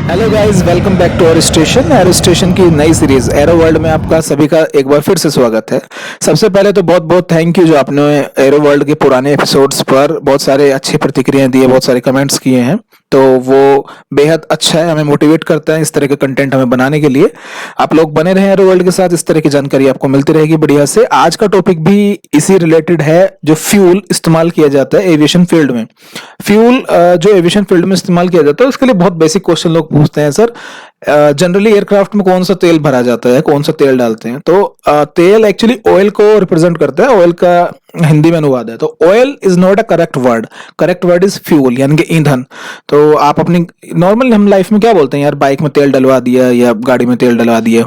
Hello guys, welcome back to aero station की नई series arrow world में आपका सभी का एक बार फिर से स्वागत है। सबसे पहले तो बहुत बहुत थैंक यू जो आपने एरो वर्ल्ड के पुराने एपिसोड्स पर बहुत सारे अच्छी प्रतिक्रियाएं दी है, बहुत सारे कमेंट्स किए हैं। तो वो बेहद अच्छा है, हमें मोटिवेट करता है इस तरह के कंटेंट हमें बनाने के लिए। आप लोग बने रहें एरो वर्ल्ड के साथ, इस तरह की जानकारी आपको मिलती रहेगी बढ़िया से। आज का टॉपिक भी इसी रिलेटेड है, जो फ्यूल इस्तेमाल किया जाता है एविएशन फील्ड में। फ्यूल जो एविएशन फील्ड में इस्तेमाल किया जाता है उसके लिए बहुत बेसिक क्वेश्चन लोग पूछते हैं। सर, जनरली एयरक्राफ्ट में कौन सा तेल भरा जाता है, कौन सा तेल डालते हैं? तो तेल एक्चुअली ऑयल को रिप्रेजेंट करता है। ऑयल का हिंदी में अनुवाद है। तो oil is not a correct word. Correct word is fuel, यानी कि ईंधन। तो आप अपनी नॉर्मल हम लाइफ में क्या बोलते हैं, यार बाइक में तेल डलवा दिया या गाड़ी में तेल डलवा दिया।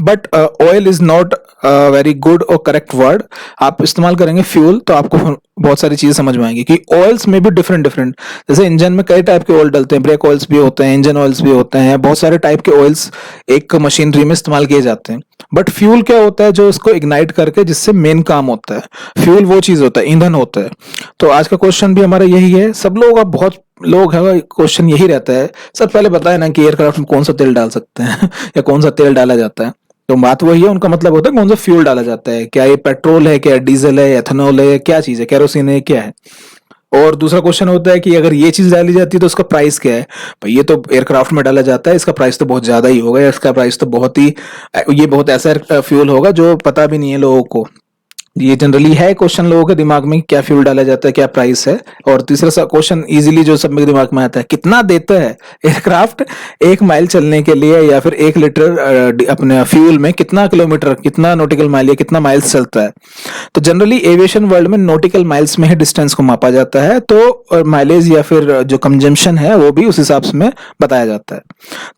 But oil is not very good और करेक्ट वर्ड। आप इस्तेमाल करेंगे फ्यूल तो आपको बहुत सारी चीजें समझ में आएंगी कि ऑयल्स में भी डिफरेंट डिफरेंट, जैसे इंजन में कई टाइप के ऑयल डलते हैं, ब्रेक ऑयल्स भी होते हैं, इंजन ऑयल्स भी होते हैं, बहुत सारे टाइप के ऑयल्स एक मशीनरी में इस्तेमाल किए जाते हैं। बट फ्यूल क्या होता है, जो इसको इग्नाइट करके जिससे मेन काम होता है। फ्यूल वो चीज होता है, ईंधन होता है। तो आज का क्वेश्चन भी हमारा यही है। सब लोग, अब बहुत लोग है, क्वेश्चन यही रहता है सर पहले बताए ना कि एयरक्राफ्ट में कौन सा तेल डाल सकते हैं या कौन सा तेल डाला जाता है। तो बात वही है, उनका मतलब होता है कौन सा फ्यूल डाला जाता है, क्या ये पेट्रोल है, क्या डीजल है, एथेनॉल है, क्या चीज है, केरोसिन है, क्या है। और दूसरा क्वेश्चन होता है कि अगर ये चीज डाली जाती है तो उसका प्राइस क्या है। भाई ये तो एयरक्राफ्ट में डाला जाता है, इसका प्राइस तो बहुत ज्यादा ही होगा, इसका प्राइस तो बहुत ही, ये बहुत ऐसा फ्यूल होगा जो पता भी नहीं है लोगों को। ये जनरली है क्वेश्चन लोगों के दिमाग में, क्या फ्यूल डाला जाता है, क्या प्राइस है। और तीसरा सा क्वेश्चन इजीली जो सब मेरे दिमाग में आता है, कितना देता है एयरक्राफ्ट 1 माइल चलने के लिए, या फिर 1 लीटर अपने फ्यूल में कितना किलोमीटर, कितना नॉटिकल माइल या कितना माइल्स चलता है। तो जनरली एविएशन वर्ल्ड में नॉटिकल माइल्स में ही डिस्टेंस को मापा जाता है। तो माइलेज या फिर जो कंजम्पशन है वो भी उस हिसाब से में बताया जाता है।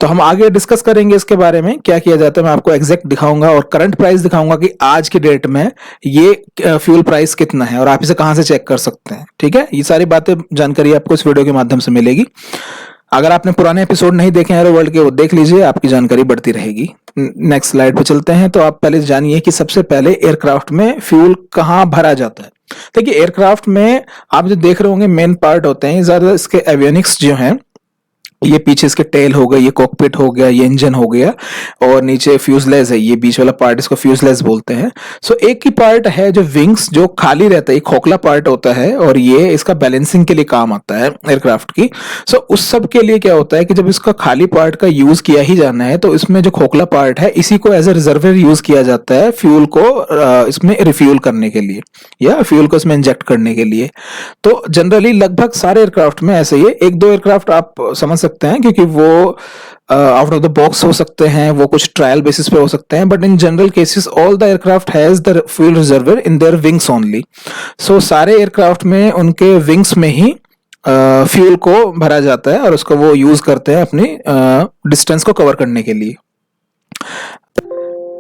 तो हम आगे डिस्कस करेंगे इसके बारे में, क्या किया जाता है। मैं आपको एग्जैक्ट दिखाऊंगा और करंट प्राइस दिखाऊंगा कि आज की डेट में ये फ्यूल प्राइस कितना है और आप इसे कहां से चेक कर सकते हैं। ठीक है, ये सारी बातें, जानकारी आपको इस वीडियो के माध्यम से मिलेगी। अगर आपने पुराने एपिसोड नहीं देखे एरो वर्ल्ड के, वो देख लीजिए, आपकी जानकारी बढ़ती रहेगी। नेक्स्ट स्लाइड पे चलते हैं। तो आप पहले जानिए कि सबसे पहले एयरक्राफ्ट में फ्यूल कहां भरा जाता है। देखिए, एयरक्राफ्ट में आप जो देख रहे होंगे मेन पार्ट होते हैं ज्यादा इसके एवियोनिक्स जो हैं। ये पीछे इसके टेल हो गया, ये कॉकपिट हो गया, ये इंजन हो गया, और नीचे फ्यूजलेस है, ये बीच वाला पार्ट इसको फ्यूजलेस बोलते हैं। सो एक ही पार्ट है जो विंग्स, जो खाली रहता है, एक खोखला पार्ट होता है, और ये इसका बैलेंसिंग के लिए काम आता है एयरक्राफ्ट की। सो उस सब के लिए क्या होता है कि जब इसका खाली पार्ट का यूज किया ही जाना है तो इसमें जो खोखला पार्ट है इसी को एज ए रिजर्वर यूज किया जाता है फ्यूल को इसमें रिफ्यूल करने के लिए या फ्यूल को इसमें इंजेक्ट करने के लिए। तो जनरली लगभग सारे एयरक्राफ्ट में ऐसे ही है। एक दो एयरक्राफ्ट आप समझ सकते हैं क्योंकि वो आउट ऑफ द बॉक्स हो सकते हैं, वो कुछ ट्रायल बेसिस पे हो सकते हैं, but in general cases all the aircraft has the fuel reservoir in their wings only. So सारे एयरक्राफ्ट में उनके विंग्स में ही फ्यूल को भरा जाता है और उसको वो यूज करते हैं अपनी डिस्टेंस को कवर करने के लिए।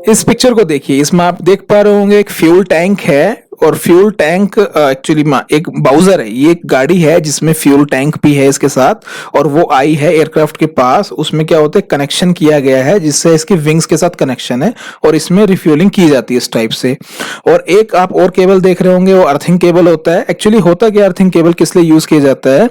इस पिक्चर को देखिए, इसमें आप देख पा रहे होंगे एक फ्यूल टैंक है, और फ्यूल टैंक एक्चुअली एक बाउजर है। ये एक गाड़ी है जिसमें फ्यूल टैंक भी है इसके साथ, और वो आई है एयरक्राफ्ट के पास। उसमें क्या होता है, कनेक्शन किया गया है जिससे इसके विंग्स के साथ कनेक्शन है, और इसमें रिफ्यूलिंग की जाती है इस टाइप से। और एक आप और केबल देख रहे होंगे, वो अर्थिंग केबल होता है। एक्चुअली होता क्या, अर्थिंग केबल किस लिए यूज किया जाता है,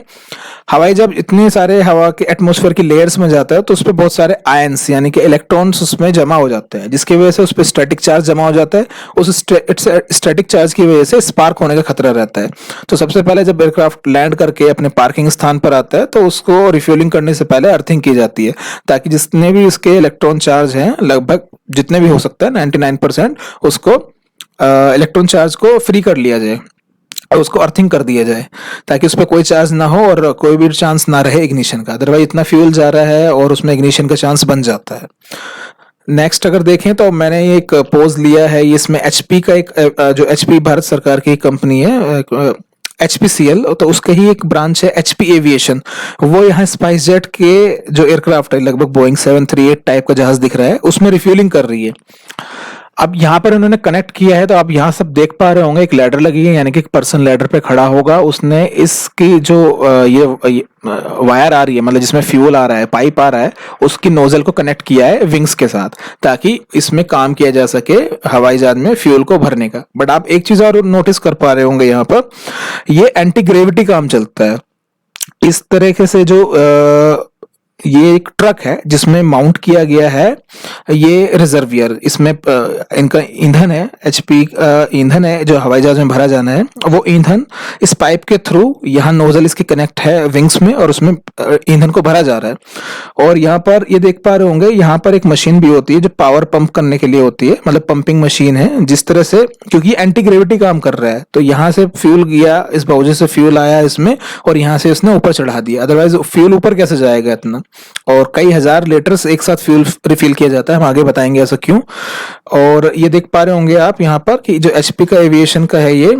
हवाई जब इतने सारे हवा के एटमॉस्फेयर की लेयर्स में जाता है तो उस पर बहुत सारे आयंस यानी कि इलेक्ट्रॉन्स उसमें जमा हो जाते हैं, जिसकी वजह से उस पर स्टैटिक चार्ज जमा हो जाता है। उस स्टैटिक चार्ज की वजह से स्पार्क होने का खतरा रहता है। तो सबसे पहले जब एयरक्राफ्ट लैंड करके अपने पार्किंग स्थान पर आता है तो उसको रिफ्यूलिंग करने से पहले अर्थिंग की जाती है, ताकि जितने भी इसके इलेक्ट्रॉन चार्ज हैं, लगभग जितने भी हो सकता है 99%, उसको इलेक्ट्रॉन चार्ज को फ्री कर लिया जाए और उसको अर्थिंग कर दिया जाए, ताकि उस पर कोई चार्ज ना हो और कोई भी चांस ना रहे इग्निशन का। अदरवाइज इतना फ्यूल जा रहा है और उसमें इग्निशन का चांस बन जाता है। नेक्स्ट अगर देखें तो मैंने एक पोज लिया है, इसमें एचपी का एक जो एचपी भारत सरकार की कंपनी है, HPCL, तो उसका ही एक ब्रांच है HP एविएशन। वो यहाँ स्पाइस जेट के जो एयरक्राफ्ट है, लगभग बोइंग 738 टाइप का जहाज दिख रहा है, उसमें रिफ्यूलिंग कर रही है। अब यहाँ पर उन्होंने कनेक्ट किया है, तो आप यहाँ सब देख पा रहे होंगे, एक लैडर लगी है, यानी कि एक पर्सन लैडर पे खड़ा होगा। उसने इसकी जो ये वायर आ रही है, मतलब जिसमें फ्यूल आ रहा है, पाइप आ रहा है, उसकी नोजल को कनेक्ट किया है विंग्स के साथ, ताकि इसमें काम किया जा सके हवाई जहाज में फ्यूल को भरने का। बट आप एक चीज और नोटिस कर पा रहे होंगे, यहाँ पर ये एंटी ग्रेविटी काम चलता है। इस तरीके से जो ये एक ट्रक है जिसमें माउंट किया गया है ये रिजर्वियर। इसमें इनका ईंधन है, एचपी ईंधन है जो हवाई जहाज में भरा जाना है। वो ईंधन इस पाइप के थ्रू, यहाँ नोजल इसकी कनेक्ट है विंग्स में और उसमें ईंधन को भरा जा रहा है। और यहाँ पर ये देख पा रहे होंगे, यहाँ पर एक मशीन भी होती है जो पावर पंप करने के लिए होती है, मतलब पंपिंग मशीन है। जिस तरह से, क्योंकि एंटी ग्रेविटी काम कर रहा है, तो यहाँ से फ्यूल गया, इस वजह से फ्यूल आया इसमें और यहाँ से इसने ऊपर चढ़ा दिया। अदरवाइज फ्यूल ऊपर कैसे जाएगा इतना, और कई हजार लीटर्स एक साथ फ्यूल रिफिल किया जाता है। हम आगे बताएंगे ऐसा क्यों। और ये देख पा रहे होंगे आप यहाँ पर कि जो एचपी का एविएशन का है, ये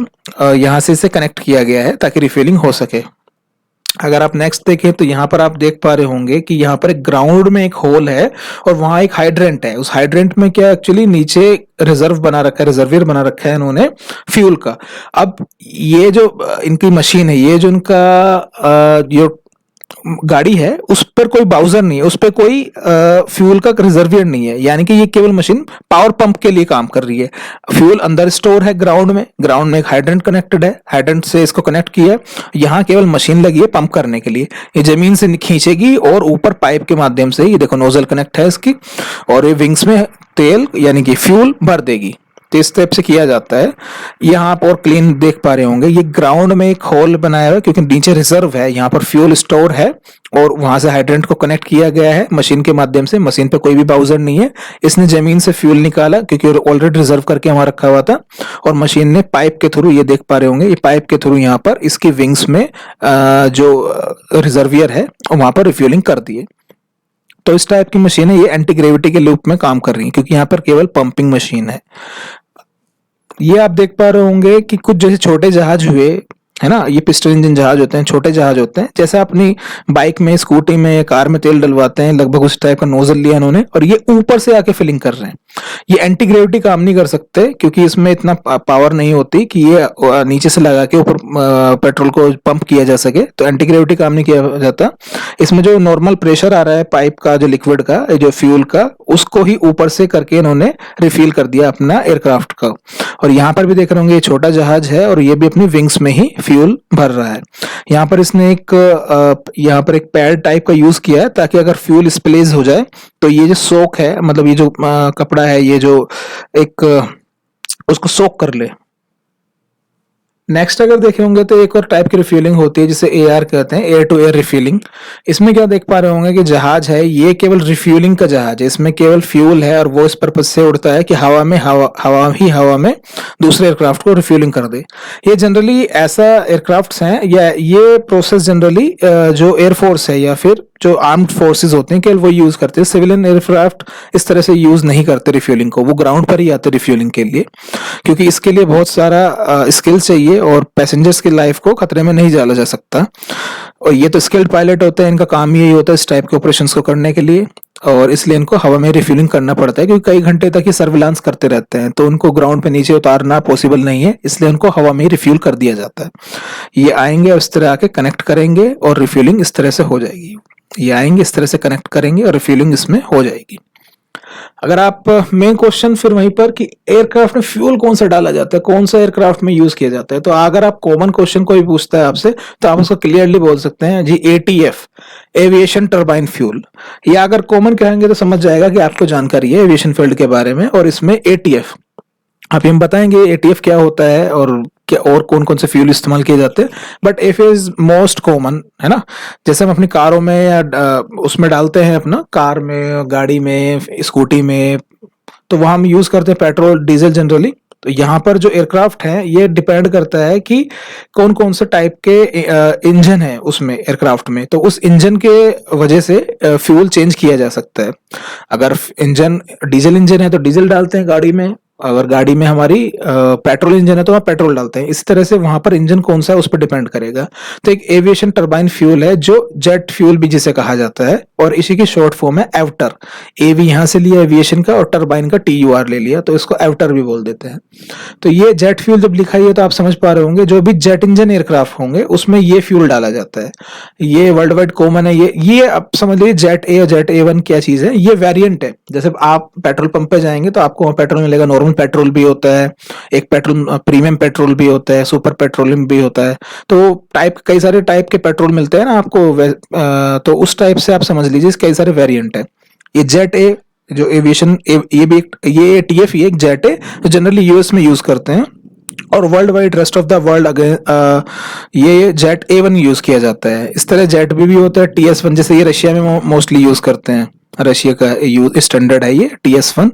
यहाँ से इसे कनेक्ट किया गया है ताकि रिफिलिंग हो सके। अगर आप नेक्स्ट देखें तो यहाँ पर आप देख पा रहे होंगे कि यहाँ पर एक ग्राउंड में एक होल है और वहां एक हाइड्रेंट है। उस हाइड्रेंट में क्या एक्चुअली नीचे रिजर्व बना रखा है, रिजर्वियर बना रखा है इन्होंने फ्यूल का। अब ये जो इनकी मशीन है, ये जो इनका जो गाड़ी है, उस पर कोई बाउजर नहीं है, उस पर कोई फ्यूल का रिजर्वियर नहीं है, यानी कि ये केवल मशीन पावर पंप के लिए काम कर रही है। फ्यूल अंदर स्टोर है ग्राउंड में एक हाइड्रेंट कनेक्टेड है, हाइड्रेंट से इसको कनेक्ट किया। यहाँ केवल मशीन लगी है पंप करने के लिए। ये जमीन से खींचेगी और ऊपर पाइप के माध्यम से, ये देखो नोजल कनेक्ट है इसकी, और ये विंग्स में तेल यानी कि फ्यूल भर देगी। तो इस टाइप से किया जाता है। यहाँ आप और क्लीन देख पा रहे होंगे, ये ग्राउंड में एक होल बनाया हुआ है क्योंकि नीचे रिजर्व है, यहाँ पर फ्यूल स्टोर है और वहां से हाइड्रेंट को कनेक्ट किया गया है मशीन के माध्यम से। मशीन पे कोई भी बाउजर नहीं है, इसने जमीन से फ्यूल निकाला क्योंकि ऑलरेडी रिजर्व करके वहां रखा हुआ था, और मशीन ने पाइप के थ्रू, ये देख पा रहे होंगे, ये पाइप के थ्रू यहाँ पर इसकी विंग्स में जो रिजर्वियर है वहां पर रिफ्यूलिंग कर दी है। तो इस टाइप की मशीन है, ये एंटी ग्रेविटी के लूप में काम कर रही है क्योंकि यहाँ पर केवल पंपिंग मशीन है। ये आप देख पा रहे होंगे कि कुछ जैसे छोटे जहाज हुए है ना, ये पिस्टन इंजन जहाज होते हैं, छोटे जहाज होते हैं। जैसे अपनी बाइक में, स्कूटी में, कार में तेल डलवाते हैं, लगभग उस टाइप का नोजल लिया इन्होंने और ये ऊपर से आके फिलिंग कर रहे हैं। ये एंटी ग्रेविटी काम नहीं कर सकते क्योंकि इसमें इतना पावर नहीं होती कि ये नीचे से लगा के ऊपर पेट्रोल को पंप किया जा सके, तो एंटी ग्रेविटी काम नहीं किया जाता। इसमें जो नॉर्मल प्रेशर आ रहा है पाइप का, जो लिक्विड का, जो फ्यूल का, उसको ही ऊपर से करके इन्होंने रिफिल कर दिया अपना एयरक्राफ्ट का। और यहाँ पर भी देख रहे होंगे ये छोटा जहाज है और ये भी अपनी विंग्स में ही फ्यूल भर रहा है। यहाँ पर इसने यहाँ पर एक पैड टाइप का यूज किया है ताकि अगर फ्यूल स्प्लेज हो जाए तो ये जो सोक है, मतलब ये जो कपड़ा है, ये जो एक उसको सोक कर ले। नेक्स्ट अगर देखे होंगे तो एक और टाइप की रिफ्यूलिंग होती है जिसे एआर कहते हैं, एयर टू एयर रिफ्यूलिंग। इसमें क्या देख पा रहे होंगे कि जहाज है, ये केवल रिफ्यूलिंग का जहाज है, इसमें केवल फ्यूल है और वो इस पर्पज से उड़ता है कि हवा में दूसरे एयरक्राफ्ट को रिफ्यूलिंग कर दे। ये जनरली ऐसा एयरक्राफ्ट हैं, या ये प्रोसेस जनरली जो एयरफोर्स है या फिर जो आर्म्ड फोर्सेस होते हैं केवल वो यूज करते हैं। सिविलियन एयरक्राफ्ट इस तरह से यूज नहीं करते रिफ्यूलिंग को, वो ग्राउंड पर ही आते रिफ्यूलिंग के लिए, क्योंकि इसके लिए बहुत सारा स्किल चाहिए और पैसेंजर्स की लाइफ को खतरे में नहीं डाला जा सकता। और ये तो स्किल्ड पायलट होते हैं, इनका काम यही होता है इस टाइप के ऑपरेशंस को करने के लिए, और इसलिए इनको हवा में रिफ्यूलिंग करना पड़ता है क्योंकि कई घंटे तक ये सर्विलांस करते रहते हैं, तो उनको ग्राउंड पे नीचे उतारना पॉसिबल नहीं है, इसलिए उनको हवा में ही रिफ्यूल कर दिया जाता है। ये आएंगे और इस तरह आके कनेक्ट करेंगे और रिफ्यूलिंग इस तरह से हो जाएगी। ये आएंगे, इस तरह से कनेक्ट करेंगे और रिफ्यूलिंग इसमें हो जाएगी। अगर आप मेन क्वेश्चन फिर वहीं पर कि एयरक्राफ्ट में फ्यूल कौन सा डाला जाता है, कौन सा एयरक्राफ्ट में यूज किया जाता है, तो अगर आप कॉमन क्वेश्चन कोई पूछता है आपसे तो आप उसको क्लियरली बोल सकते हैं जी एटीएफ, एविएशन टर्बाइन फ्यूल। या अगर कॉमन कहेंगे तो समझ जाएगा कि आपको जानकारी है एविएशन फील्ड के बारे में, और इसमें एटीएफ आप हम बताएंगे एटीएफ क्या होता है और क्या और कौन कौन से फ्यूल इस्तेमाल किए जाते हैं। But F is most common है ना, जैसे हम अपनी कारों में या उसमें डालते हैं, अपना कार में, गाड़ी में, स्कूटी में, तो वहां हम यूज करते हैं पेट्रोल, डीजल जनरली। तो यहाँ पर जो एयरक्राफ्ट है ये डिपेंड करता है कि कौन कौन से टाइप के इंजन है उसमें एयरक्राफ्ट में, तो उस इंजन के वजह से फ्यूल चेंज किया जा सकता है। अगर इंजन डीजल इंजन है तो डीजल डालते हैं गाड़ी में, अगर गाड़ी में हमारी पेट्रोल इंजन है तो वहाँ पेट्रोल डालते हैं। इस तरह से वहां पर इंजन कौन सा है उस पर डिपेंड करेगा। तो एक एविएशन टर्बाइन फ्यूल है जो जेट फ्यूल भी जिसे कहा जाता है, और इसी की शॉर्ट फॉर्म है एवटर। एवी यहां से लिया एविएशन का और टर्बाइन का TUR ले लिया, तो इसको एवटर भी बोल देते हैं। तो ये जेट फ्यूल जब लिखा है तो आप समझ पा रहे होंगे जो भी जेट इंजन एयरक्राफ्ट होंगे उसमें ये फ्यूल डाला जाता है। ये वर्ल्ड वाइड कॉमन है। ये आप समझ लीजिए जेट ए और जेट A1 क्या चीज है, ये वेरिएंट है। जैसे आप पेट्रोल पंप पे जाएंगे तो आपको वहाँ पेट्रोल मिलेगा नॉर्मल नॉर्मल पेट्रोल भी होता है, एक पेट्रोल प्रीमियम पेट्रोल भी होता है, सुपर पेट्रोलियम भी होता है। तो टाइप कई सारे टाइप के पेट्रोल मिलते हैं ना आपको, तो उस टाइप से आप समझ लीजिए कई सारे वेरिएंट है। ये जेट ए जो एविएशन ये भी ये टीएफ ये एक जेट है जो जनरली यूएस में यूज करते हैं, और world wide rest of the world again ये जेट A1 यूज किया जाता है। इस तरह जेट भी होता है TS1, जैसे ये रशिया में मोस्टली यूज करते हैं, रशिया का स्टैंडर्ड है ये TS1।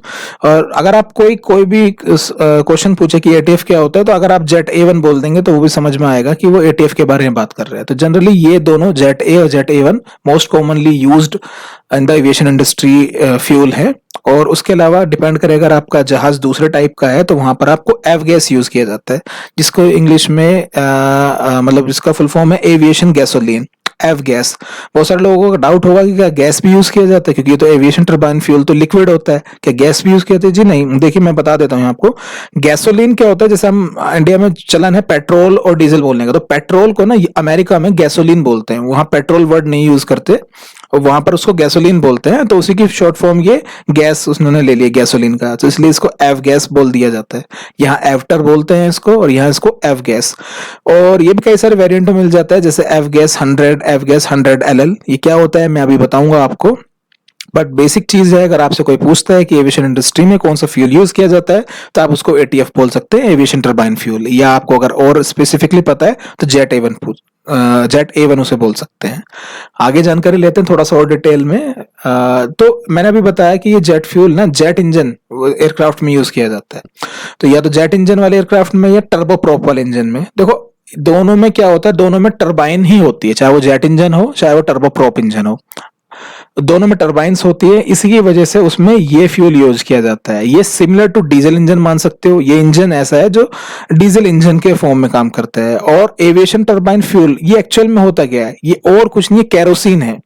और अगर आप कोई भी क्वेश्चन पूछे कि ATF क्या होता है, तो अगर आप जेट A1 बोल देंगे तो वो भी समझ में आएगा कि वो ATF के बारे में बात कर रहे हैं। तो जनरली ये दोनों जेट A और jet A1 most commonly used in the aviation industry fuel है। और उसके अलावा डिपेंड करेगा, अगर आपका जहाज दूसरे टाइप का है तो वहां पर आपको एफ गैस यूज किया जाता है, जिसको इंग्लिश में मतलब जिसका फुल फॉर्म है एविएशन गैसोलीन, एफ गैस। बहुत सारे लोगों को डाउट होगा कि क्या गैस भी यूज किया जाता है, क्योंकि ये तो एविएशन टर्बाइन फ्यूल तो लिक्विड होता है, क्या गैस भी यूज किया जाता है? जी नहीं, देखिए मैं बता देता हूँ आपको। गैसोलीन क्या होता है, जैसे हम इंडिया में चलन है पेट्रोल और डीजल बोलने का, तो पेट्रोल को ना अमेरिका में गैसोलीन बोलते हैं, वहां पेट्रोल वर्ड नहीं यूज करते, और वहां पर उसको गैसोलीन बोलते हैं। तो उसी की शॉर्ट फॉर्म ये गैस उन्होंने ले लिया गैसोलीन का, तो इसलिए इसको एफ गैस बोल दिया जाता है। यहाँ एफ्टर बोलते हैं इसको, और यहाँ इसको एफ गैस। और ये भी कई सारे वेरिएंट में मिल जाता है, जैसे F gas 100, F gas 100 LL। ये क्या होता है मैं अभी बताऊंगा आपको, बट बेसिक चीज है, अगर आपसे कोई पूछता है कि एविएशन इंडस्ट्री में कौन सा फ्यूल यूज किया जाता है, तो आप उसको ATF बोल सकते हैं, एविएशन टर्बाइन फ्यूल। या आपको अगर और स्पेसिफिकली पता है तो जेट A1 उसे बोल सकते हैं। आगे जानकारी लेते हैं थोड़ा सा और डिटेल में। तो मैंने अभी बताया कि ये जेट फ्यूल ना जेट इंजन एयरक्राफ्ट में यूज किया जाता है। तो या तो जेट इंजन वाले एयरक्राफ्ट में या टर्बो प्रोप वाले इंजन में। देखो दोनों में क्या होता है, दोनों में टर्बाइन ही होती है, चाहे वो जेट इंजन हो चाहे वो टर्बो प्रोप इंजन हो, दोनों में टर्बाइंस होती है। इसी की वजह से उसमें ये फ्यूल यूज किया जाता है। ये सिमिलर टू डीजल इंजन मान सकते हो, ये इंजन ऐसा है जो डीजल इंजन के फॉर्म में काम करता है। और एविएशन टर्बाइन फ्यूल ये एक्चुअल में होता क्या है, ये और कुछ नहीं, कैरोसिन है।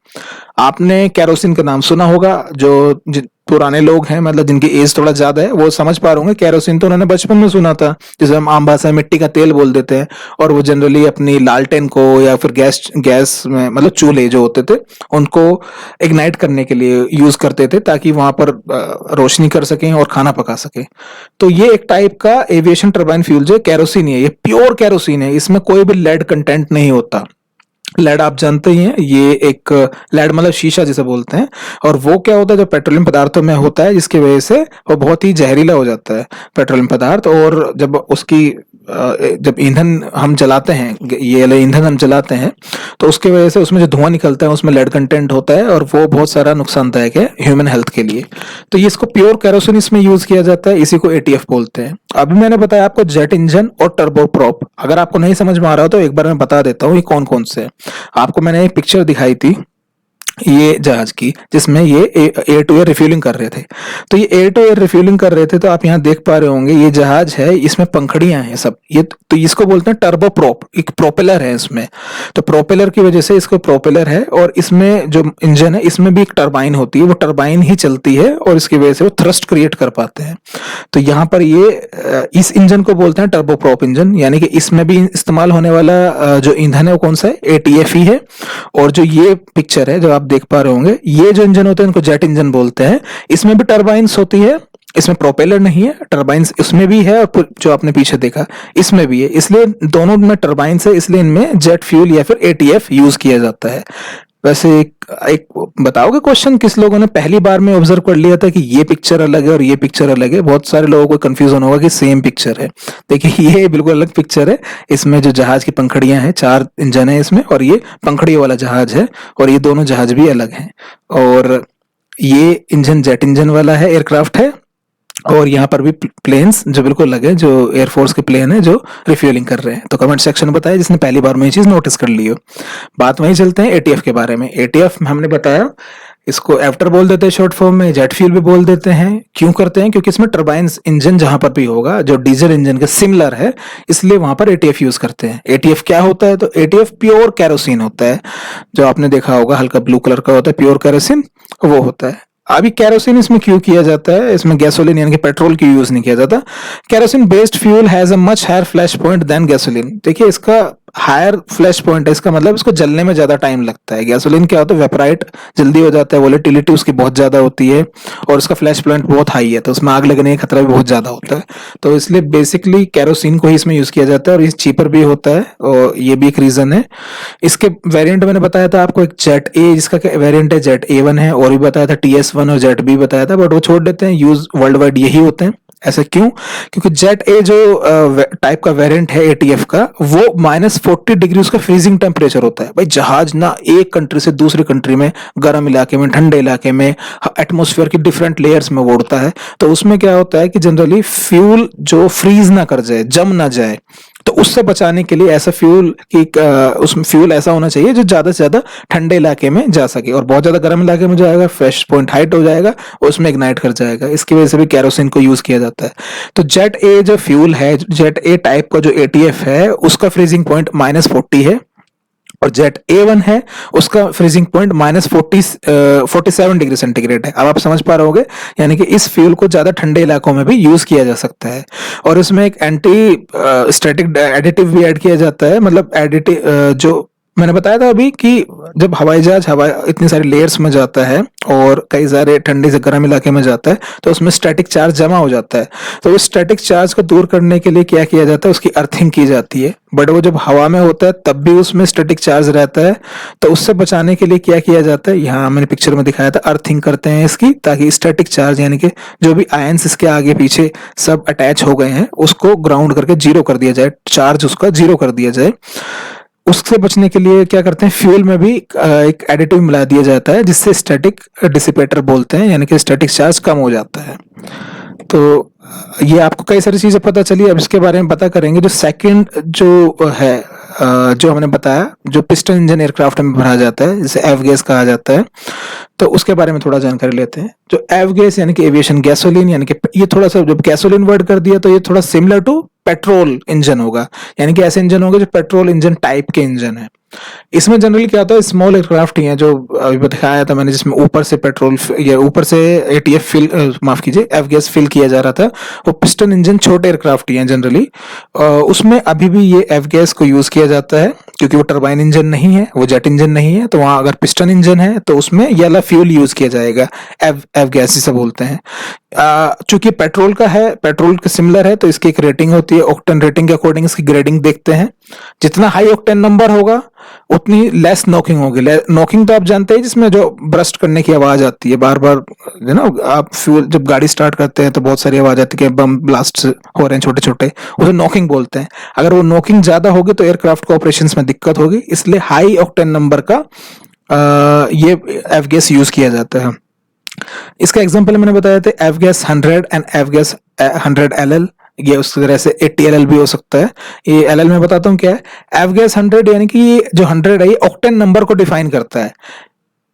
आपने कैरोसिन का नाम सुना होगा, जो पुराने लोग हैं, मतलब जिनकी एज थोड़ा ज्यादा है, वो समझ पा रहे होंगे। कैरोसिन तो उन्होंने बचपन में सुना था, जिसे हम आम भाषा में मिट्टी का तेल बोल देते हैं। और वो जनरली अपनी लालटेन को या फिर गैस में, मतलब चूल्हे जो होते थे उनको इग्नाइट करने के लिए यूज करते थे, ताकि वहां पर रोशनी कर सकें और खाना पका सकें। तो ये एक टाइप का एविएशन टर्बाइन फ्यूल जो कैरोसिन है, ये प्योर कैरोसिन है, इसमें कोई भी लेड कंटेंट नहीं होता। लेड आप जानते ही हैं, ये एक लेड मतलब शीशा जिसे बोलते हैं, और वो क्या होता है जो पेट्रोलियम पदार्थों में होता है, जिसकी वजह से वो बहुत ही जहरीला हो जाता है पेट्रोलियम पदार्थ। और जब ईंधन हम जलाते हैं, ये वाले ईंधन हम जलाते हैं, तो उसकी वजह से उसमें जो धुआं निकलता है उसमें लेड कंटेंट होता है, और वो बहुत सारा नुकसानदायक है ह्यूमन हेल्थ के लिए। तो ये इसको प्योर कैरोसिन इसमें यूज किया जाता है, इसी को ATF बोलते हैं। अभी मैंने बताया आपको जेट इंजन और टर्बो प्रोप। अगर आपको नहीं समझ में आ रहा हो तो एक बार मैं बता देता हूँ ये कौन कौन से हैं। आपको मैंने एक पिक्चर दिखाई थी ये जहाज की, जिसमें ये एयर टू एयर रिफ्यूलिंग कर रहे थे। तो ये एयर टू एयर रिफ्यूलिंग कर रहे थे, तो आप यहाँ देख पा रहे होंगे ये जहाज है, इसमें पंखड़ियां हैं सब। ये तो इसको बोलते हैं टर्बो प्रोप, एक प्रोपेलर है इसमें। तो प्रोपेलर की वजह से इसको प्रोपेलर है, और इसमें जो इंजन है इसमें भी एक टर्बाइन होती है, वो टर्बाइन ही चलती है, और इसकी वजह से वो थ्रस्ट क्रिएट कर पाते हैं। तो यहाँ पर ये इस इंजन को बोलते हैं टर्बो प्रोप इंजन, यानी कि इसमें भी इस्तेमाल होने वाला जो ईंधन है वो कौन सा है, ATF ही है। और जो ये पिक्चर है जो आप देख पा रहे होंगे, ये जो इंजन होते हैं इनको जेट इंजन बोलते हैं। इसमें भी टर्बाइंस होती है, इसमें प्रोपेलर नहीं है, टर्बाइंस उसमें भी है, और जो आपने पीछे देखा इसमें भी है। इसलिए दोनों में टर्बाइंस है, इसलिए इनमें जेट फ्यूल या फिर ATF यूज किया जाता है। वैसे एक बताओगे क्वेश्चन, किस लोगों ने पहली बार में ऑब्जर्व कर लिया था कि ये पिक्चर अलग है और ये पिक्चर अलग है? बहुत सारे लोगों को कंफ्यूजन होगा कि सेम पिक्चर है। देखिए ये बिल्कुल अलग पिक्चर है। इसमें जो जहाज की पंखड़ियां हैं, 4 इंजन है इसमें, और ये पंखड़ियों वाला जहाज है, और ये दोनों जहाज भी अलग हैं। और ये इंजन जेट इंजन वाला है, एयरक्राफ्ट है। और यहाँ पर भी प्लेन्स जो बिल्कुल लगे, जो एयरफोर्स के प्लेन है जो रिफ्यूलिंग कर रहे हैं। तो कमेंट सेक्शन में बताया जिसने पहली बार में ये चीज नोटिस कर ली हो। बात वहीं चलते हैं ATF के बारे में। ATF हमने बताया इसको एफ्टर बोल देते हैं शॉर्ट फॉर्म में, जेट फ्यूल भी बोल देते हैं। क्यों करते हैं? क्योंकि इसमें टर्बाइंस इंजन जहां पर भी होगा जो डीजल इंजन के सिमिलर है, इसलिए वहां पर ATF यूज करते हैं। ATF क्या होता है? तो ATF प्योर कैरोसिन होता है, जो आपने देखा होगा हल्का ब्लू कलर का होता है, प्योर कैरोसिन वो होता है। अभी कैरोसिन इसमें क्यों किया जाता है? इसमें गैसोलीन यानी कि पेट्रोल की यूज नहीं किया जाता। Kerosene based fuel has a much higher flash point than gasoline. देखिए इसका हायर फ्लैश पॉइंट है, इसका मतलब इसको जलने में ज्यादा टाइम लगता है। गैसोलीन क्या होता है, वेपराइट जल्दी हो जाता है, वोलेटिलिटी उसकी बहुत ज्यादा होती है और उसका फ्लैश पॉइंट बहुत हाई है, तो उसमें आग लगने का खतरा भी बहुत ज्यादा होता है। तो इसलिए बेसिकली कैरोसिन को ही इसमें यूज किया जाता है और ये चीपर भी होता है, और ये भी एक रीजन है। इसके वेरिएंट मैंने बताया था आपको, एक जेट ए जिसका वेरिएंट है जेट ए1 है, और भी बताया था TS1 और जेट बी बताया था, बट वो छोड़ देते हैं, यूज वर्ल्ड वाइड यही होते हैं। ऐसा क्यों? क्योंकि जेट ए जो टाइप का वेरिएंट है ATF का, वो -40 डिग्री उसका फ्रीजिंग टेम्परेचर होता है। भाई जहाज ना एक कंट्री से दूसरी कंट्री में, गर्म इलाके में, ठंडे इलाके में, एटमॉस्फेयर की डिफरेंट लेयर्स में वो उड़ता है। तो उसमें क्या होता है कि जनरली फ्यूल जो फ्रीज ना कर जाए, जम ना जाए, तो उससे बचाने के लिए ऐसा फ्यूल की उसमें फ्यूल ऐसा होना चाहिए जो ज्यादा से ज्यादा ठंडे इलाके में जा सके, और बहुत ज्यादा गर्म इलाके में जाएगा, फ्लैश पॉइंट हाइट हो जाएगा, उसमें इग्नाइट कर जाएगा। इसकी वजह से भी कैरोसिन को यूज किया जाता है। तो जेट ए जो फ्यूल है, जेट ए टाइप का जो ATF है, उसका फ्रीजिंग पॉइंट -40 है, और जेट A1 है उसका फ्रीजिंग पॉइंट -47 डिग्री सेंटीग्रेड है। अब आप समझ पा रहे होगे, यानी कि इस फ्यूल को ज्यादा ठंडे इलाकों में भी यूज किया जा सकता है। और इसमें एक एंटी स्टैटिक एडिटिव भी ऐड किया जाता है, मतलब एडिटिव जो मैंने बताया था अभी कि जब हवाई जहाज हवा इतनी सारी लेयर्स में जाता है और कई सारे ठंडे से गर्म इलाके में जाता है, तो उसमें स्टैटिक चार्ज जमा हो जाता है। तो उस स्टैटिक चार्ज को दूर करने के लिए क्या किया जाता है, उसकी अर्थिंग की जाती है। बट वो जब हवा में होता है तब भी उसमें स्टैटिक चार्ज रहता है, तो उससे बचाने के लिए क्या किया जाता है, यहाँ मैंने पिक्चर में दिखाया था, अर्थिंग करते हैं इसकी, ताकि स्टैटिक चार्ज यानी कि जो भी आयंस इसके आगे पीछे सब अटैच हो गए हैं उसको ग्राउंड करके जीरो कर दिया जाए, चार्ज उसका जीरो कर दिया जाए। उससे बचने के लिए क्या करते हैं, फ्यूल में भी एक एडिटिव मिला दिया जाता है, जिससे स्टैटिक डिसिपेटर बोलते हैं, यानी कि स्टैटिक चार्ज कम हो जाता है। तो ये आपको कई सारी चीजें पता चली। अब इसके बारे में पता करेंगे। जो सेकंड जो है, जो हमने बताया, जो पिस्टन इंजन एयरक्राफ्ट में भरा जाता है, जिसे एफ गैस कहा जाता है, तो उसके बारे में थोड़ा जानकारी लेते हैं। जो एफ गैस यानी कि एविएशन गैसोलीन, यानी कि ये थोड़ा सा, जब गैसोलीन वर्ड कर दिया तो ये थोड़ा सिमिलर टू पेट्रोल इंजन होगा, यानी कि ऐसे इंजन होंगे जो पेट्रोल इंजन टाइप के इंजन है। इसमें जनरली क्या होता है, स्मॉल एयरक्राफ्ट ही है, जो अभी दिखाया था मैंने, जिसमें ऊपर से पेट्रोल या ऊपर से ATF फिल, माफ कीजिए, एफ गैस फिल किया जा रहा था। वो पिस्टन इंजन छोटे एयरक्राफ्ट ही हैं जनरली, उसमें अभी भी ये एफ गैस को यूज किया जाता है, क्योंकि वो टरबाइन इंजन नहीं है, वो जेट इंजन नहीं है। तो वहां अगर पिस्टन इंजन है तो उसमें ये वाला फ्यूल यूज किया जाएगा, एफ गैस जिसे बोलते हैं। चूंकि पेट्रोल का है, पेट्रोल के सिमिलर है, तो इसकी एक रेटिंग होती है, ऑक्टेन रेटिंग के अकॉर्डिंग इसकी ग्रेडिंग देखते हैं। जितना हाई ऑक्टेन नंबर होगा उतनी लेस नॉकिंग होगी। नॉकिंग तो आप जानते हैं, जिसमें जो ब्रस्ट करने की आवाज आती है बार बार, यू नो, आप फ्यूल जब गाड़ी स्टार्ट करते हैं तो बहुत सारी आवाज आती है कि बम ब्लास्ट हो रहे हैं छोटे छोटे, उसे नॉकिंग बोलते हैं। अगर वो नॉकिंग ज्यादा होगी तो एयरक्राफ्ट को ऑपरेशंस में दिक्कत होगी, इसलिए हाई ऑक्टेन नंबर का ये एफ गैस यूज किया जाता है। इसका एग्जांपल मैंने बताया था, F gas 100 and F gas 100 LL। ये उस तरह से 80 LL भी हो सकता है। ये LL में बताता हूँ क्या है। एफ गैस 100 यानी कि ये जो 100 है, ये ऑक्टेन नंबर को डिफाइन करता है।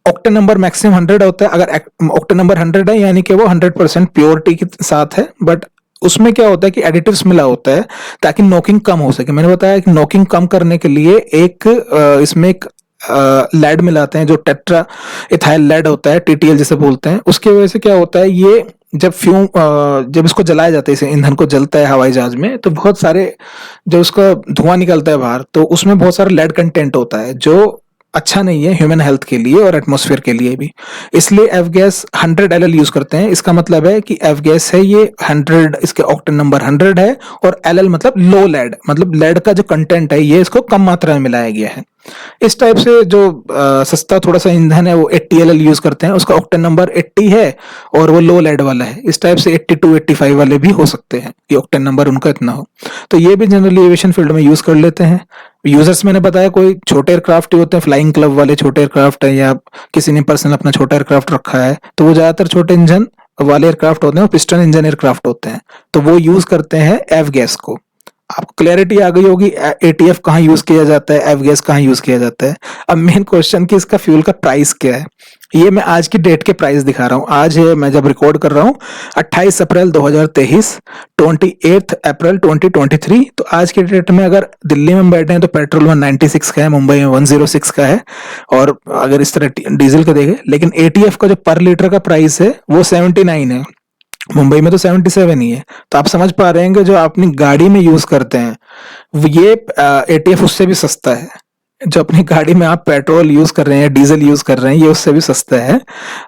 ऑक्टेन नंबर मैक्सिमम 100 होता है। अगर ऑक्टेन नंबर 100 है यानी कि वो 100% प्योरिटी के साथ है, बट उसमें क्या होता है कि एडिटिव्स मिला होता है ताकि नॉकिंग कम हो सके। मैंने बताया कि नॉकिंग कम करने के लिए एक इसमें एक लेड मिलाते हैं, जो टेट्रा इथाइल लेड होता है, TTL जिसे बोलते हैं। उसकी वजह से क्या होता है, ये जब इसको जलाया जाता है, इसे ईंधन को जलता है हवाई जहाज में, तो बहुत सारे जब उसका धुआं निकलता है बाहर, तो उसमें बहुत सारा लेड कंटेंट होता है, जो अच्छा नहीं है ह्यूमन हेल्थ के लिए और एटमॉस्फेयर के लिए भी। इसलिए एफ गैस 100 LL यूज करते हैं। इसका मतलब है कि एफ गैस है ये 100, इसके ऑक्टेन नंबर 100 है, और LL मतलब लो लेड, मतलब लेड का जो कंटेंट है ये इसको कम मात्रा में मिलाया गया है। इस टाइप से जो सस्ता थोड़ा सा ईंधन है वो 80 LL यूज करते हैं, उसका ऑक्टेन नंबर 80 है और वो लो लेड वाला है। इस टाइप से 82 85 वाले भी हो सकते हैं कि ऑक्टेन नंबर उनका इतना हो। तो ये भी जनरली एविएशन फील्ड में यूज कर लेते हैं। यूजर्स मैंने बताया, कोई छोटे एयरक्राफ्ट ही होते हैं, फ्लाइंग क्लब वाले छोटे एयरक्राफ्ट है, या किसी ने पर्सनल अपना छोटा एयरक्राफ्ट रखा है, तो वो ज्यादातर छोटे इंजन वाले एयरक्राफ्ट होते हैं, पिस्टन इंजन एयरक्राफ्ट होते हैं, तो वो यूज करते हैं एफ गैस को। आपको क्लैरिटी आ गई होगी ATF कहाँ यूज किया जाता है, एफ गैस कहाँ यूज किया जाता है। अब मेन क्वेश्चन कि इसका फ्यूल का प्राइस क्या है। ये मैं आज की डेट के प्राइस दिखा रहा हूँ। आज है, मैं जब रिकॉर्ड कर रहा हूँ 28 अप्रैल 2023, 28 अप्रैल 2023। तो आज की डेट में अगर दिल्ली में बैठे हैं तो पेट्रोल 196 का है, मुंबई में 106 का है, और अगर इस तरह डीजल का देखें, लेकिन ATF का जो पर लीटर का प्राइस है वो 79 है। मुंबई में तो 77 ही है। तो आप समझ पा रहे हैं कि जो आप अपनी गाड़ी में यूज करते हैं ये एटीएफ उससे भी सस्ता है। जो अपनी गाड़ी में आप पेट्रोल यूज कर रहे हैं, डीजल यूज कर रहे हैं, ये उससे भी सस्ता है।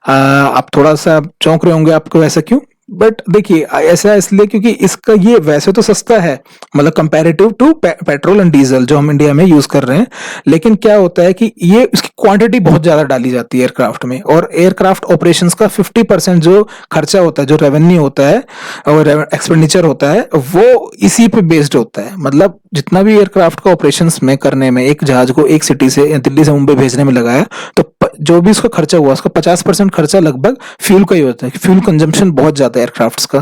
आप थोड़ा सा चौंक रहे होंगे, आपको ऐसा क्यों? बट देखिए ऐसा इसलिए क्योंकि इसका ये वैसे तो सस्ता है, मतलब comparative to petrol and diesel जो हम इंडिया में यूज कर रहे हैं। लेकिन क्या होता है कि ये इसकी क्वांटिटी बहुत ज्यादा डाली जाती है एयरक्राफ्ट में, और एयरक्राफ्ट ऑपरेशंस का 50% जो खर्चा होता है, जो रेवेन्यू होता है और एक्सपेंडिचर होता है, वो इसी पे बेस्ड होता है। मतलब जितना भी एयरक्राफ्ट का ऑपरेशंस में करने में, एक जहाज को एक सिटी से या दिल्ली से मुंबई भेजने में लगाया, तो जो भी उसका खर्चा हुआ उसका 50% खर्चा लगभग फ्यूल का ही होता है। फ्यूल कंजम्पशन बहुत ज्यादा है एयरक्राफ्ट्स का।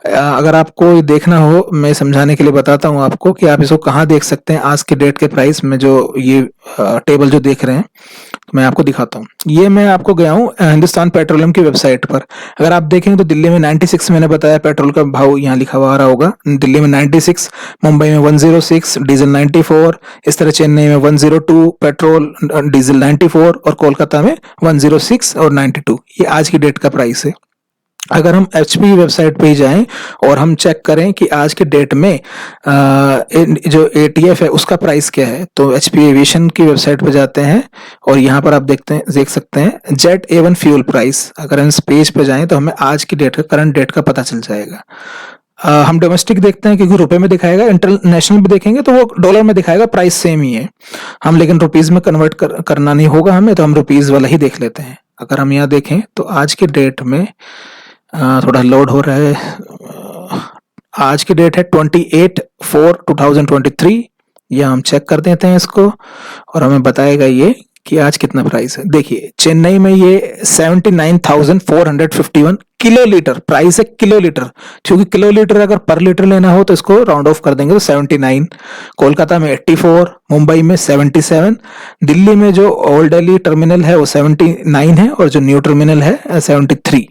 अगर आपको देखना हो, मैं समझाने के लिए बताता हूँ आपको कि आप इसको कहाँ देख सकते हैं। आज के डेट के प्राइस में जो ये टेबल जो देख रहे हैं, मैं आपको दिखाता हूँ। ये मैं आपको गया हूँ हिंदुस्तान पेट्रोलियम की वेबसाइट पर। अगर आप देखेंगे तो दिल्ली में 96 मैंने बताया पेट्रोल का भाव यहाँ लिखा हुआ आ रहा होगा। दिल्ली में 96, मुंबई में 106, डीजल 94, इस तरह चेन्नई में 102 पेट्रोल डीजल 94, और कोलकाता में 106 और 92। ये आज की डेट का प्राइस है। अगर हम एचपी वेबसाइट पे जाएं और हम चेक करें कि आज के डेट में जो एटीएफ है उसका प्राइस क्या है, तो एचपी एविएशन की वेबसाइट पे जाते हैं और यहाँ पर आप देख सकते हैं जेट A1 फ्यूल प्राइस। अगर हम इस पेज पे जाएं तो हमें आज की डेट का, करंट डेट का पता चल जाएगा। हम डोमेस्टिक देखते हैं क्योंकि रुपए में दिखाएगा, इंटरनेशनल भी देखेंगे तो वो डॉलर में दिखाएगा, प्राइस सेम ही है। हम लेकिन रुपीज में कन्वर्ट करना नहीं होगा हमें, तो हम रुपीज वाला ही देख लेते हैं। अगर हम यहाँ देखें तो आज के डेट में थोड़ा लोड हो रहा है। आज की डेट है 28/4/2023। ये हम चेक कर देते हैं इसको और हमें बताएगा ये कि आज कितना प्राइस है। देखिए चेन्नई में ये 79,451 किलो लीटर प्राइस है, किलो लीटर, क्योंकि किलो लीटर अगर पर लीटर लेना हो तो इसको राउंड ऑफ कर देंगे तो 79। कोलकाता में 84, मुंबई में 77, दिल्ली में जो ओल्ड दिल्ली टर्मिनल है वो 79 है, और जो न्यू टर्मिनल है 73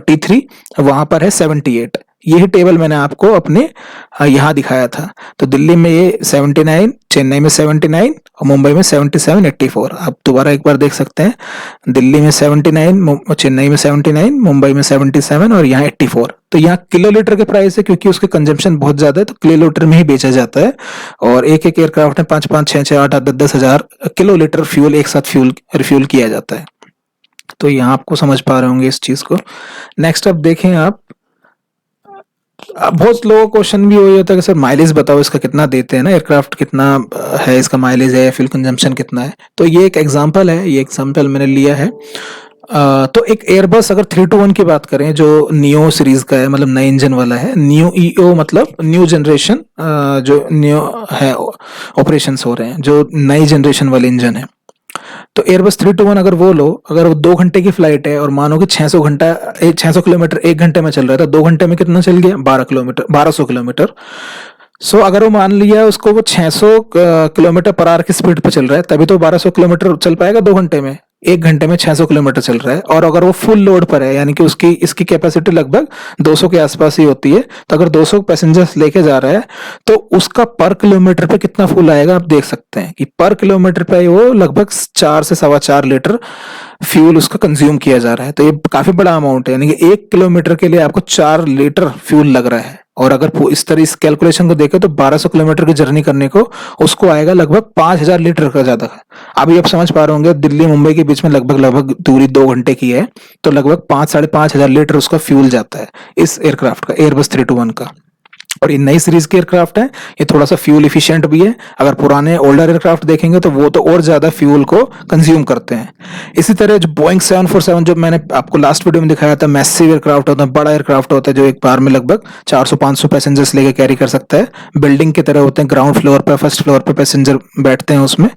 T3 वहां पर है 78। यही टेबल मैंने आपको अपने यहाँ दिखाया था। तो दिल्ली में ये 79, चेन्नई में 79 और मुंबई में 77, 84। आप दोबारा एक बार देख सकते हैं, दिल्ली में 79, चेन्नई में 79, मुंबई में 77 और यहाँ 84। तो यहाँ किलो लीटर के प्राइस है, क्योंकि उसके कंजम्पशन बहुत ज्यादा है तो किलो लीटर में ही बेचा जाता है। और एक एक एयरक्राफ्ट में 5-5, 6-6, 8-8, 10-10 हजार किलो लीटर फ्यूल एक साथ रिफ्यूल किया जाता है। तो यहाँ आपको समझ पा रहे होंगे इस चीज को। नेक्स्ट अब देखें आप, बहुत लोगों का क्वेश्चन भी वही होता है कि सर माइलेज बताओ इसका कितना देते हैं ना, एयरक्राफ्ट कितना है, इसका माइलेज है, फ्यूल कंजम्पशन कितना है। तो ये एक एग्जांपल है, ये एग्जांपल मैंने लिया है। तो एक एयरबस अगर 321 की बात करें जो नियो सीरीज का है, मतलब नए इंजन वाला है, न्यू ईओ मतलब न्यू जनरेशन, जो न्यू है ऑपरेशंस हो रहे हैं, जो नई जनरेशन वाले इंजन है। तो एयरबस 321 अगर वो लो, अगर वो 2 घंटे की फ्लाइट है और मानो कि 600 किलोमीटर 1 घंटे में चल रहा था, 2 घंटे में कितना चल गया? 1200 किलोमीटर। सो अगर वो मान लिया उसको वो 600 किलोमीटर पर आवर की स्पीड पे चल रहा है, तभी तो 1200 किलोमीटर चल पाएगा 2 घंटे में। 1 घंटे में 600 किलोमीटर चल रहा है, और अगर वो फुल लोड पर है, यानी कि इसकी कैपेसिटी लगभग 200 के आसपास ही होती है, तो अगर 200 पैसेंजर्स लेके जा रहा है तो उसका पर किलोमीटर पे कितना फ्यूल आएगा आप देख सकते हैं कि पर किलोमीटर पे वो लगभग 4 से 4.25 लीटर फ्यूल उसका कंज्यूम किया जा रहा है। तो ये काफी बड़ा अमाउंट है, यानी कि 1 किलोमीटर के लिए आपको 4 लीटर फ्यूल लग रहा है। और अगर इस तरह इस कैलकुलेशन को देखें तो 1200 किलोमीटर की जर्नी करने को उसको आएगा लगभग 5000 लीटर का ज्यादा। अभी आप समझ पा रहे होंगे दिल्ली मुंबई के बीच में लगभग दूरी 2 घंटे की है, तो लगभग 5-5.5 हजार लीटर उसका फ्यूल जाता है इस एयरक्राफ्ट का, एयरबस 321 का। और ये नई सीरीज के एयरक्राफ्ट है, ये थोड़ा सा फ्यूल इफिशिएंट भी है। अगर पुराने ओल्डर एयरक्राफ्ट देखेंगे तो वो तो और ज्यादा फ्यूल को कंज्यूम करते हैं। इसी तरह जो बोइंग 747 जो मैंने आपको लास्ट वीडियो में दिखाया था, मैसिव एयरक्राफ्ट होता है, बड़ा एयरक्राफ्ट होता है जो एक बार में लगभग 400-500 पैसेंजर्स लेके कैरी कर सकता है। बिल्डिंग की तरह होते हैं, ग्राउंड फ्लोर पर, फर्स्ट फ्लोर पर पैसेंजर बैठते हैं उसमें।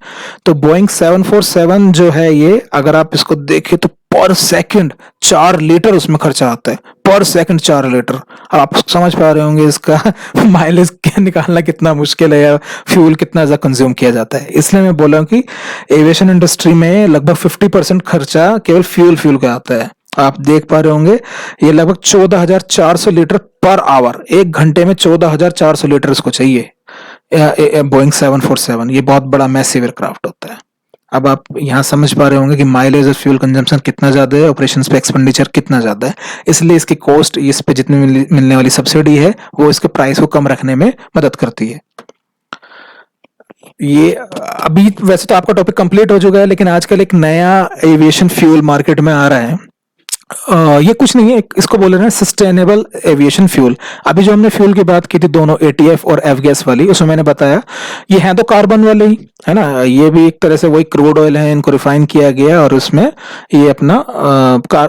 तो बोइंग 747 जो है ये, अगर आप इसको देखें तो पर सेकंड 4 लीटर उसमें खर्चा आता है, पर सेकंड 4 लीटर। अब आप समझ पा रहे होंगे इसका माइलेज क्या निकालना कितना मुश्किल है, या फ्यूल कितना ज्यादा कंज्यूम किया जाता है। इसलिए मैं बोल रहा हूँ कि एविएशन इंडस्ट्री में लगभग 50% खर्चा केवल फ्यूल का आता है। आप देख पा रहे होंगे ये लगभग 14,400 लीटर पर आवर, 1 घंटे में 14,400 लीटर इसको चाहिए बोइंग 747। ये बहुत बड़ा मैसिव एयरक्राफ्ट होता है। अब आप यहाँ समझ पा रहे होंगे कि माइलेज और फ्यूल कंजम्पशन कितना ज़्यादा है, ऑपरेशंस पे एक्सपेंडिचर कितना ज़्यादा है। इसलिए इसकी कॉस्ट, इस पे जितनी मिलने वाली सब्सिडी है वो इसके प्राइस को कम रखने में मदद करती है। ये अभी वैसे तो आपका टॉपिक कंप्लीट हो चुका है, लेकिन आजकल एक नया एविएशन फ्यूल मार्केट में आ रहा है। ये कुछ नहीं है, इसको बोल रहे हैं सस्टेनेबल एविएशन फ्यूल। अभी जो हमने फ्यूल की बात की थी दोनों एटीएफ और एफ गैस वाली, उसमें मैंने बताया ये है तो कार्बन वाले ही है ना, ये भी एक तरह से वही क्रूड ऑयल है, इनको रिफाइन किया गया और उसमें ये अपना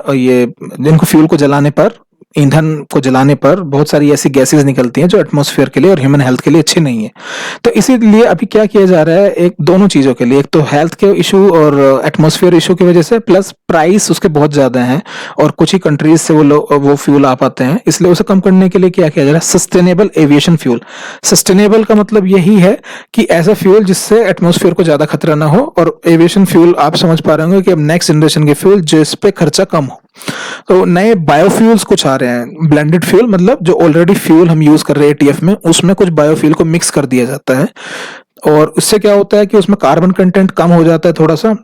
ये इनको फ्यूल को जलाने पर, ईंधन को जलाने पर बहुत सारी ऐसी गैसेस निकलती हैं जो एटमॉस्फेयर के लिए और ह्यूमन हेल्थ के लिए अच्छी नहीं है। तो इसीलिए अभी क्या किया जा रहा है, एक दोनों चीजों के लिए, एक तो हेल्थ के इशू और एटमॉस्फेयर इशू की वजह से, प्लस प्राइस उसके बहुत ज्यादा हैं और कुछ ही कंट्रीज से वो फ्यूल आ पाते हैं, इसलिए उसे कम करने के लिए क्या किया जा रहा है, सस्टेनेबल एविएशन फ्यूल। सस्टेनेबल का मतलब यही है कि ऐसा फ्यूल जिससे एटमॉस्फेयर को ज्यादा खतरा ना हो, और एविएशन फ्यूल आप समझ पा रहे होंगे कि अब नेक्स्ट जनरेशन के फ्यूल जिस पे खर्चा कम हो। तो नए बायोफ्यूल्स कुछ आ रहे हैं, ब्लेंडेड फ्यूल मतलब जो ऑलरेडी फ्यूल हम यूज कर रहे हैं एटीएफ में, उसमें कुछ बायोफ्यूल को मिक्स कर दिया जाता है और उससे क्या होता है कि उसमें कार्बन कंटेंट कम हो जाता है थोड़ा सा,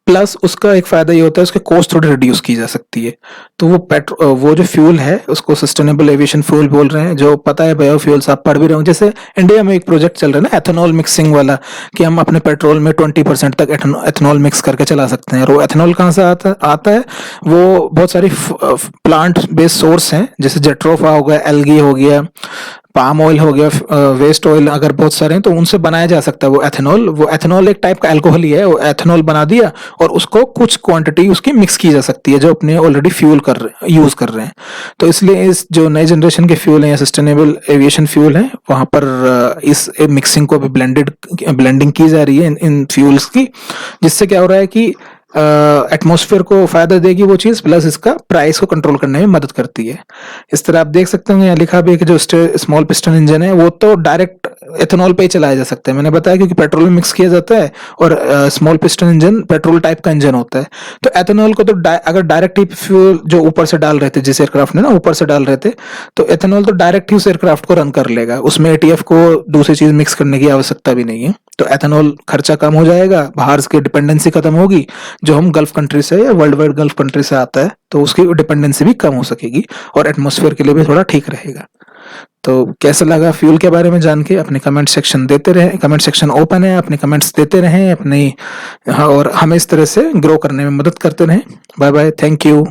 प्लस उसका एक फायदा ये होता है उसकी कॉस्ट थोड़ी रिड्यूस की जा सकती है। तो वो जो फ्यूल है उसको सस्टेनेबल एविएशन फ्यूल बोल रहे हैं। जो पता है बायोफ्यूल्स आप पढ़ भी रहे हो, जैसे इंडिया में एक प्रोजेक्ट चल रहा है ना एथेनॉल मिक्सिंग वाला, कि हम अपने पेट्रोल में 20% तक एथेनॉल मिक्स करके चला सकते हैं। और वो एथेनॉल कहाँ से आता है, वो बहुत सारी प्लांट बेस्ड सोर्स हैं, जैसे जेट्रोफा हो गया, एल्गी हो गया, पाम ऑयल हो गया, वेस्ट ऑयल अगर बहुत सारे हैं तो उनसे बनाया जा सकता है वो एथेनॉल। वो एथेनॉल एक टाइप का अल्कोहल ही है, वो एथेनॉल बना दिया और उसको कुछ क्वांटिटी उसकी मिक्स की जा सकती है जो अपने ऑलरेडी फ्यूल यूज कर रहे हैं। तो इसलिए इस जो नए जनरेशन के फ्यूल हैं या सस्टेनेबल एविएशन फ्यूल हैं, वहां पर इस मिक्सिंग को भी ब्लेंडिंग की जा रही है इन फ्यूल्स की, जिससे क्या हो रहा है कि एटमॉस्फेयर को फायदा देगी वो चीज, प्लस इसका प्राइस को कंट्रोल करने में मदद करती है। इस तरह आप देख सकते होंगे यहाँ लिखा भी है कि जो स्मॉल पिस्टन इंजन है वो तो डायरेक्ट एथेनॉल पे ही चलाया जा सकता है। मैंने बताया क्योंकि पेट्रोल में मिक्स किया जाता है और small piston engine petrol type का इंजन होता है। तो एथेनॉल को तो अगर डायरेक्ट ही फ्यूल जो ऊपर से डाल रहे थे, जिस एयरक्राफ्ट ने ना ऊपर से डाल रहे थे, तो एथेनॉल तो डायरेक्ट ही उस एयरक्राफ्ट को रन कर लेगा, उसमें एटीएफ को दूसरी चीज मिक्स करने की आवश्यकता भी नहीं है। तो एथेनॉल खर्चा कम हो जाएगा, बाहर की डिपेंडेंसी खत्म होगी, जो हम गल्फ कंट्री से या वर्ल्ड वाइड गल्फ कंट्री से आता है तो उसकी डिपेंडेंसी भी कम हो सकेगी और एटमॉस्फेयर के लिए भी थोड़ा ठीक रहेगा। तो कैसा लगा फ्यूल के बारे में जान के, अपने कमेंट सेक्शन देते रहें, कमेंट सेक्शन ओपन है, अपने कमेंट्स देते रहें अपनी, और हमें इस तरह से ग्रो करने में मदद करते रहें। Bye bye, thank you.